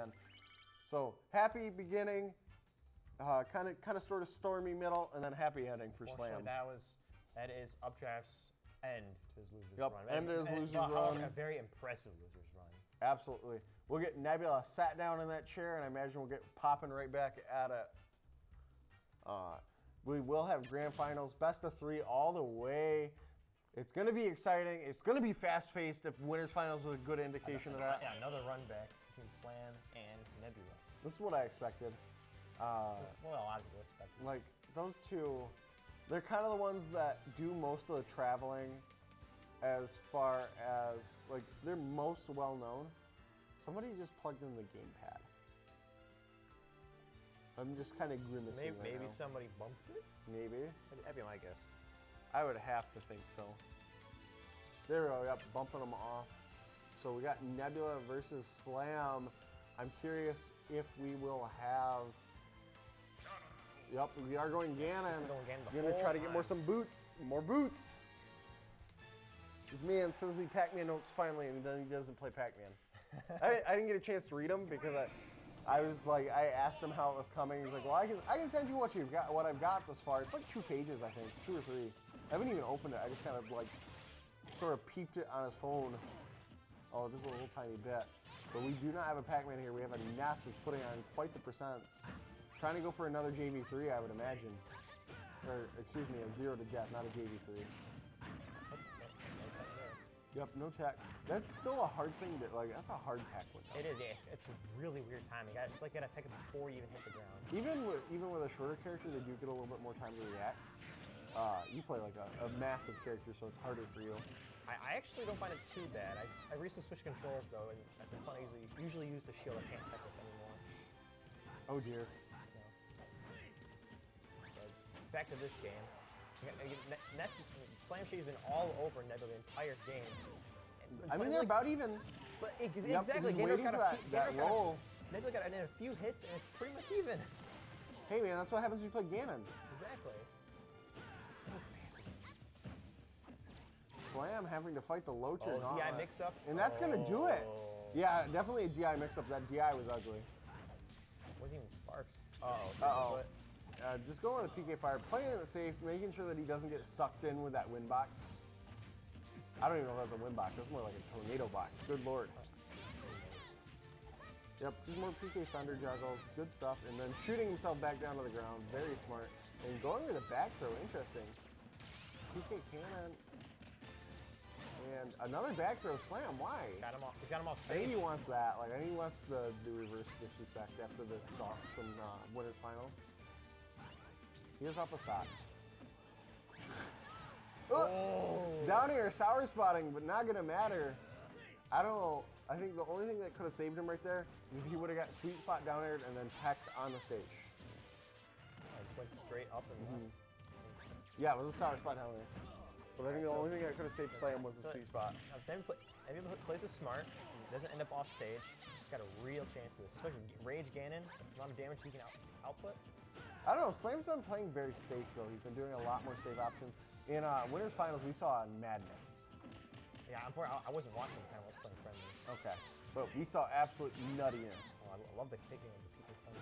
man. So happy beginning, kind of sort of stormy middle, and then happy ending for Slam. That is Updraft's end to his loser's yep, run. End to his loser's run. A very impressive loser's run. Absolutely. We'll get Nebula sat down in that chair, and I imagine we'll get popping right back at it. We will have grand finals, best of 3 all the way. It's going to be exciting. It's going to be fast-paced. If winners finals was a good indication of that. Yeah, another run back between Slam and Nebula. This is what I expected. That's what a lot of people expected. Like those two, they're kind of the ones that do most of the traveling, as far as like they're most well known. Somebody just plugged in the gamepad. I'm just kind of grimacing. Maybe somebody bumped it? Maybe. That'd be my guess. I would have to think so. There we go, yep, bumping them off. So we got Nebula versus Slam. I'm curious if we will have... Yep, we are going Ganon. We're gonna try to get some boots. More boots! This man sends me Pac-Man notes finally, and then he doesn't play Pac-Man. I didn't get a chance to read them because I was like, I asked him how it was coming. He's like, well, I can send you what you've got, what I've got thus far. It's like 2 pages, I think, 2 or 3. I haven't even opened it. I just kind of like, sort of peeped it on his phone. Oh, just a little tiny bit. But we do not have a Pac-Man here. We have a Ness that's putting on quite the percents. Trying to go for another JV3, I would imagine. Or, excuse me, a 0 to death, not a JV3. Yep, no tech. That's still a hard thing to, like, that's a hard pack window. It is, yeah. It's a really weird timing. It's like you gotta take it before you even hit the ground. Even with a shorter character, they do get a little bit more time to react. You play like a massive character, so it's harder for you. I actually don't find it too bad. I recently switched controls though, and I've been fun usually use the shield. I can't tech with anymore. Oh dear. No. Back to this game. SlamSHADY's been all over Nebula the entire game. I mean, they're about even. But yep, exactly. Just waiting for that roll. Nebula got in a few hits, and it's pretty much even. Hey man, that's what happens when you play Ganon. Exactly. It's so fast. Slam having to fight the low tier. Oh, DI mix-up. And that's going to do it. Yeah, definitely a DI mix-up. That DI was ugly. Wasn't even sparks. Uh-oh. Uh-oh. Just going with the PK Fire, playing it safe, making sure that he doesn't get sucked in with that wind box. I don't even know if that's a wind box. That's more like a tornado box. Good lord. Yep, just more PK Thunder juggles. Good stuff. And then shooting himself back down to the ground. Very smart. And going with a back throw. Interesting. PK Cannon. And another back throw Slam. Why? He's got him off I think he wants that. Like, I think he wants the reverse disrespect after the stop from Winners Finals. He is off a stop. Oh. Down here, sour spotting, but not gonna matter. I don't know. I think the only thing that could have saved him right there is if he would have got sweet spot down air and then pecked on the stage. I just went straight up and left. Yeah, it was a sour spot down there. But I think the only thing that could have saved Slam was the sweet spot. If plays this smart, doesn't end up off stage, he's got a real chance of this. Especially Rage Ganon, the amount of damage he can output. I don't know, Slam's been playing very safe though. He's been doing a lot more save options. In Winners Finals, we saw Madness. Yeah, I wasn't watching the time I was playing friendly. Okay, but we saw absolute nuttiness. Oh, I love the kicking of the people playing.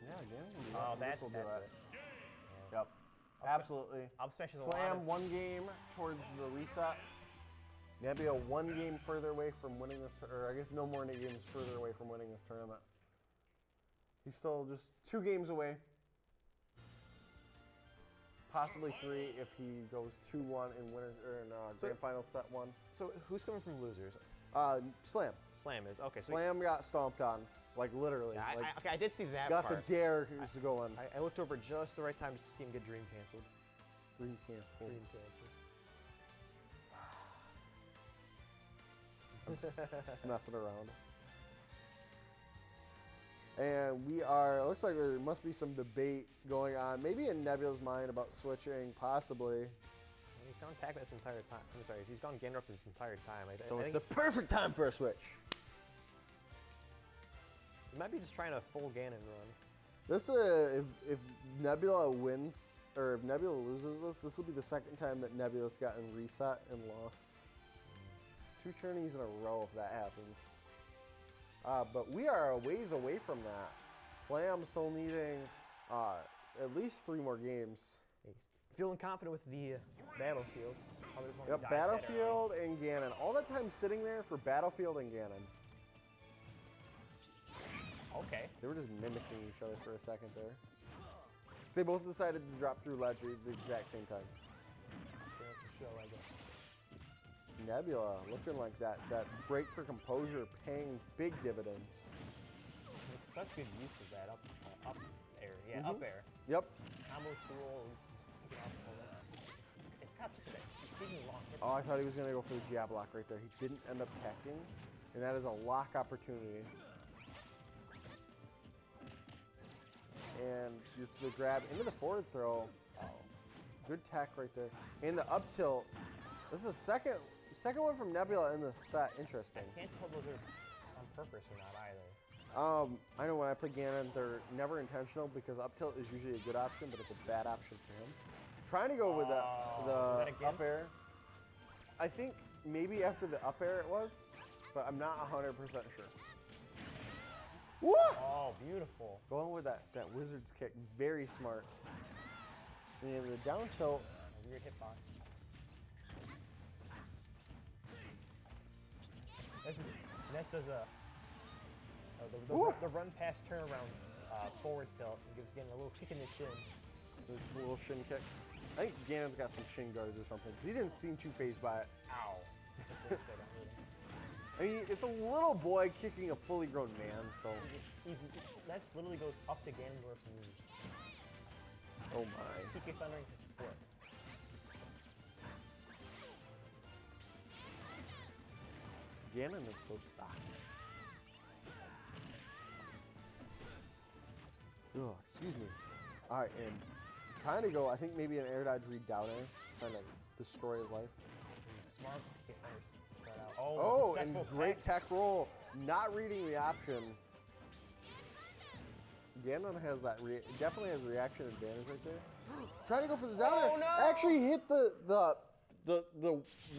Yeah, again. Oh, that's it. Yeah. Yep. Absolutely. Slam 1 game towards the reset. Nebula 1 game further away from winning this, or I guess no more games further away from winning this tournament. He's still just 2 games away. Possibly 3 if he goes 2-1 in winners or in grand final set 1. So who's coming from losers? Slam. Slam is okay. Slam got stomped on, like literally. Yeah, like, okay, I did see that got part. the dare to go on. I looked over just the right time to see him get dream canceled. Dream canceled. Dream canceled. I'm just messing around. And we are, it looks like there must be some debate going on, maybe in Nebula's mind about switching, possibly. He's gone Pac this entire time. I'm sorry, he's gone Ganondorf this entire time. So it's the perfect time for a switch. He might be just trying a full Ganon run. This, if Nebula wins, or if Nebula loses this will be the 2nd time that Nebula's gotten reset and lost. 2 tourneys in a row if that happens. But we are a ways away from that. Slam still needing at least 3 more games. Feeling confident with the Battlefield. Others want to Yep, dive Battlefield and Ganon. All that time sitting there for Battlefield and Ganon. Okay. They were just mimicking each other for a second there. They both decided to drop through ledge at the exact same time. That's a show, I guess. Nebula looking like that break for composure paying big dividends. Makes such good use of that up air. Yeah, up air. Yep. Combo tool is just picking off opponents. It's got such a exceedingly long hit. Oh, I thought he was going to go for the jab lock right there. He didn't end up tacking, and that is a lock opportunity. And the grab into the forward throw. Oh, good tech right there. And the up tilt. This is second one from Nebula in the set. Interesting. I can't tell those are on purpose or not either. I know when I play Ganon, they're never intentional because up tilt is usually a good option, but it's a bad option for him. Trying to go with the up air. I think maybe after the up air it was, but I'm not 100% sure. Woo! Oh, beautiful. Going with that wizard's kick, very smart. And the down tilt. A weird hitbox. Ness does the run past turnaround forward tilt and gives Ganon a little kick in the shin. It's a little shin kick. I think Ganon's got some shin guards or something. He didn't seem too phased by it. Ow. I mean, it's a little boy kicking a fully grown man, so. Ness literally goes up to Ganondorf's knees. Oh my. PK thundering his foot. Ganon is so stocky. Ugh, excuse me. All right, and trying to go, I think maybe an air dodge read down air, trying to destroy his life. Smart PK thunders. Oh, and great tech roll. Not reading the option. Ganon has that, definitely has reaction advantage right there. Trying to go for the down air. No! Actually hit the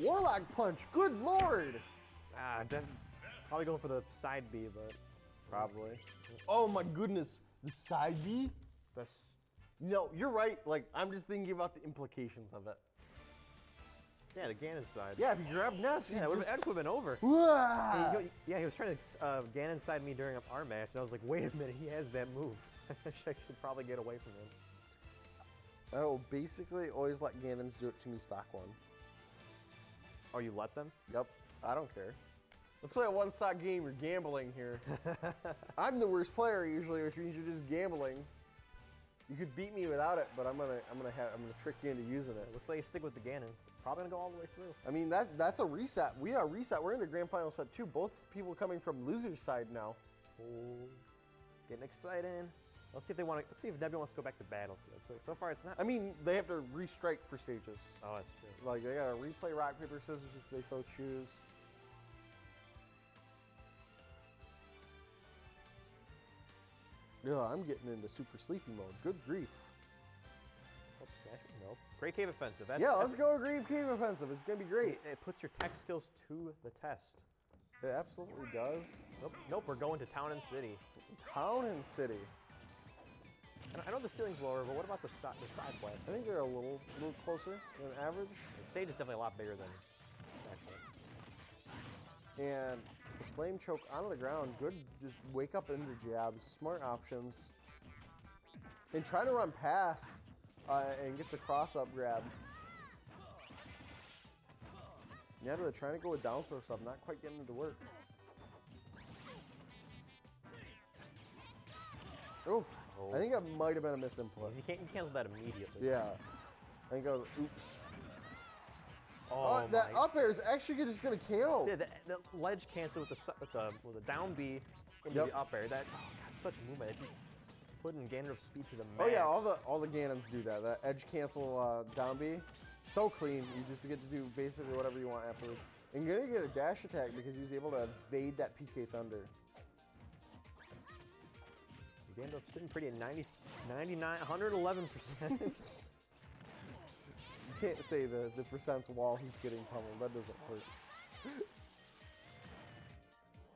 Warlock punch. Good lord. Probably going for the side B, but probably. Oh my goodness, the side B? No, you're right. Like, I'm just thinking about the implications of it. Yeah, the Ganon side. Yeah, if you grab Ness, yeah, that would have been over. Yeah, he was trying to Ganon side me during our match, and I was like, wait a minute, he has that move. I should probably get away from him. I will basically always let Ganons do it to me stock one. Oh, you let them? Yep, I don't care. Let's play a one-stock game. You're gambling here. I'm the worst player usually, which means you're just gambling. You could beat me without it, but I'm gonna trick you into using it. Looks like you stick with the Ganon. Probably gonna go all the way through. I mean that's a reset. We are reset. We're in the grand final set 2. Both people coming from loser's side now. Oh, getting exciting. Let's see if they want to. Let's see if Nebula wants to go back to Battlefield. So far it's not. I mean they have to restrike for stages. Oh, that's true. Like they gotta replay rock paper scissors if they so choose. Yeah, I'm getting into super sleepy mode. Good grief. Nope. Great cave offensive. Let's go Grief Cave Offensive. It's going to be great. It puts your tech skills to the test. It absolutely does. Nope, we're going to Town and City. Town and City. And I know the ceiling's lower, but what about the side play? I think they're a little closer than average. The stage is definitely a lot bigger than Smash. And the flame choke onto the ground. Good, just wake up into jabs. Smart options. And try to run past and get the cross-up grab. Nebula trying to go with down throw stuff, not quite getting it to work. Oof. I think that might have been a misinput. You cancel that immediately. Yeah. I think I was, oops. Oh, that up air is actually just going to KO. Yeah, the ledge cancel with the down B into the up air. That's such movement. It's putting Ganondorf's speed to the max. Oh yeah, all the Ganons do that. That edge cancel down B, so clean. You just get to do basically whatever you want afterwards. And you're gonna get a dash attack because he was able to evade that PK Thunder. Ganondorf sitting pretty at 111%. You can't say the percents while he's getting pummeled. That doesn't hurt.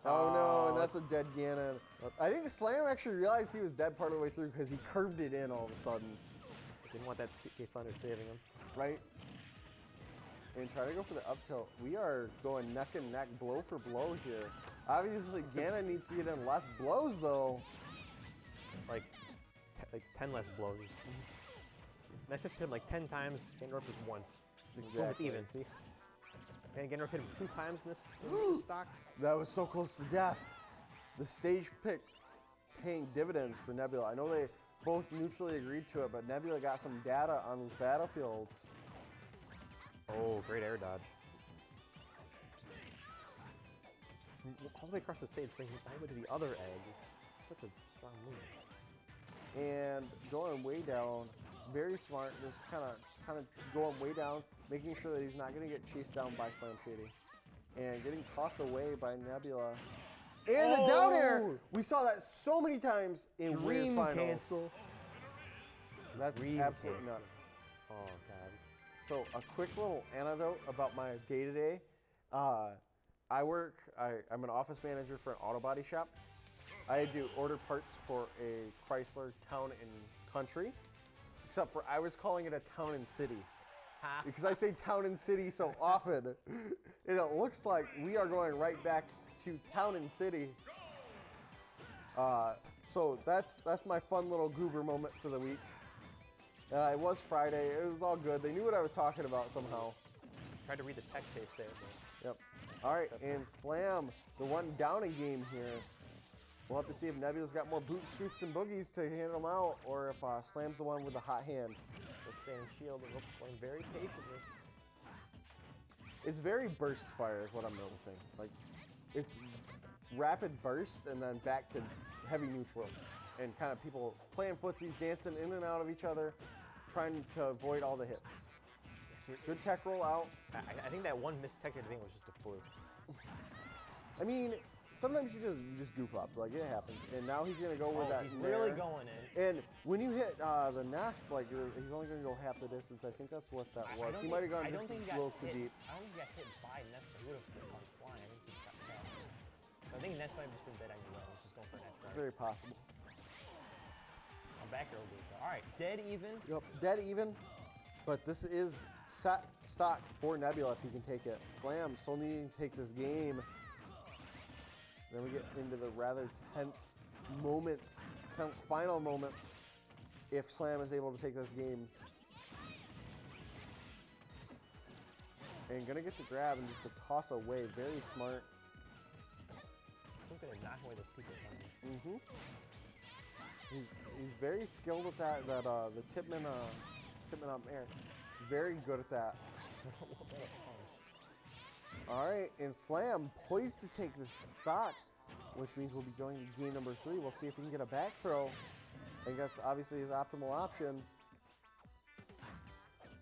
Oh no, and that's a dead Ganon. I think Slam actually realized he was dead part of the way through because he curved it in all of a sudden. Didn't want that PK Thunder saving him. Right? And try to go for the up tilt. We are going neck and neck, blow for blow here. Obviously, Ganon needs to get in less blows, though. Like 10 less blows. Ness just hit him like 10 times. Ganondorf just once. Exactly. It's even, see? And Ganondorf hit him 2 times in this stock. That was so close to death. The stage pick paying dividends for Nebula. I know they both mutually agreed to it, but Nebula got some data on those battlefields. Oh, great air dodge. From all the way across the stage, thinking all the way to the other edge. It's such a strong move. And going way down, very smart, just kind of going way down, making sure that he's not going to get chased down by SlamSHADY. And getting tossed away by Nebula. And the down air! We saw that so many times in Dream Finals. Cancel. That's absolutely nuts. Oh, God. So a quick little anecdote about my day-to-day. I'm an office manager for an auto body shop. I had to order parts for a Chrysler Town and Country, except for I was calling it a Town and City. Because I say Town and City so often, and it looks like we are going right back to Town and City. So that's my fun little goober moment for the week. It was Friday. It was all good. They knew what I was talking about somehow. Tried to read the tech case there. Yep. All right, and Slam, the one down a game here. We'll have to see if Nebula's got more boot scoots and boogies to hand him out, or if Slam's the one with the hot hand. Let's stay in shield and we're playing very patiently. It's very burst fire is what I'm noticing. Like, it's rapid burst and then back to heavy neutral. And kind of people playing footsies, dancing in and out of each other, trying to avoid all the hits. Good tech roll out. I think that one missed tech thing was just a fluke. I mean, sometimes you just goof up, like it happens. And now he's gonna go with that. He's really going in. And when you hit the Ness, like he's only gonna go half the distance. I think that's what that was. He might have gone just a little too deep. I don't think he got hit by Ness, but he would have gone flying. I think he got caught. So I think Ness might have just been dead on your own. He's just going for an extra. Very possible. I'm back there. All right, dead even. Yep, dead even. But this is set stock for Nebula if he can take it. Slam still needing to take this game. Then we get into the rather tense moments, tense final moments, if Slam is able to take this game. And gonna get the grab and just the toss away, very smart. He's gonna knock away those people. Mm-hmm. He's very skilled with that. The Tipman up air. Very good at that. All right, and Slam poised to take this stock, which means we'll be going to game number 3. We'll see if he can get a back throw. I think that's obviously his optimal option.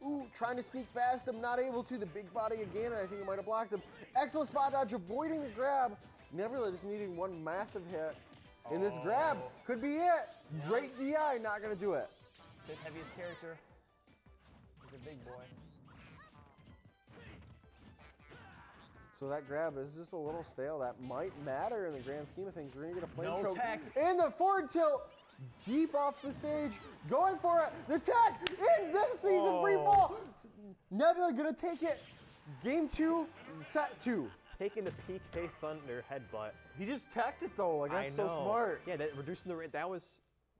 Ooh, trying to sneak past him, not able to. The big body again, and I think he might have blocked him. Excellent spot dodge, avoiding the grab. Nebula just needing one massive hit. And this grab could be it. Yeah. Great DI, not gonna do it. Fifth heaviest character. He's a big boy. So that grab is just a little stale. That might matter in the grand scheme of things. We're gonna get a flame choke. Tech. And the forward tilt, deep off the stage, going for it. The tech in this season free fall. Nebula gonna take it. Game 2, set 2. Taking the PK Thunder headbutt. He just teched it though. Like that's so smart. Yeah, that reducing the rate. That was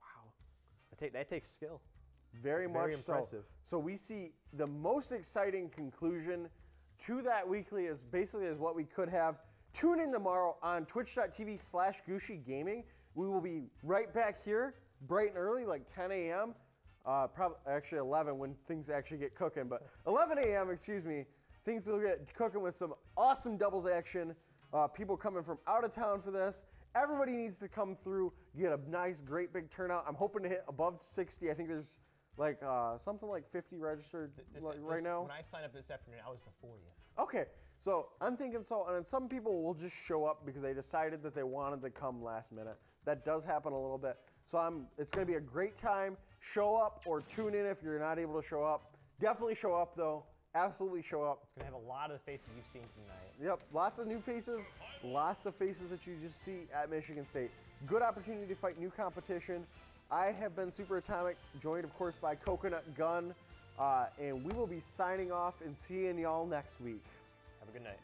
wow. That takes skill. Very much impressive. So we see the most exciting conclusion to that weekly is basically is what we could have. Tune in tomorrow on twitch.tv/Gushi Gaming. We will be right back here, bright and early, like 10 a.m. Probably actually 11 when things actually get cooking, but 11 a.m. Excuse me. Things will get cooking with some awesome doubles action. People coming from out of town for this. Everybody needs to come through, get a nice, great big turnout. I'm hoping to hit above 60. I think there's like something like 50 registered right now. When I signed up this afternoon, I was the 40th. Okay, so I'm thinking so. And then some people will just show up because they decided that they wanted to come last minute. That does happen a little bit. So it's going to be a great time. Show up or tune in if you're not able to show up. Definitely show up though. absolutely show up. It's going to have a lot of the faces you've seen tonight. Yep, lots of new faces, lots of faces that you just see at Michigan State. Good opportunity to fight new competition. I have been Super Atomic, joined of course by Coconut Gun, and we will be signing off and seeing y'all next week. Have a good night.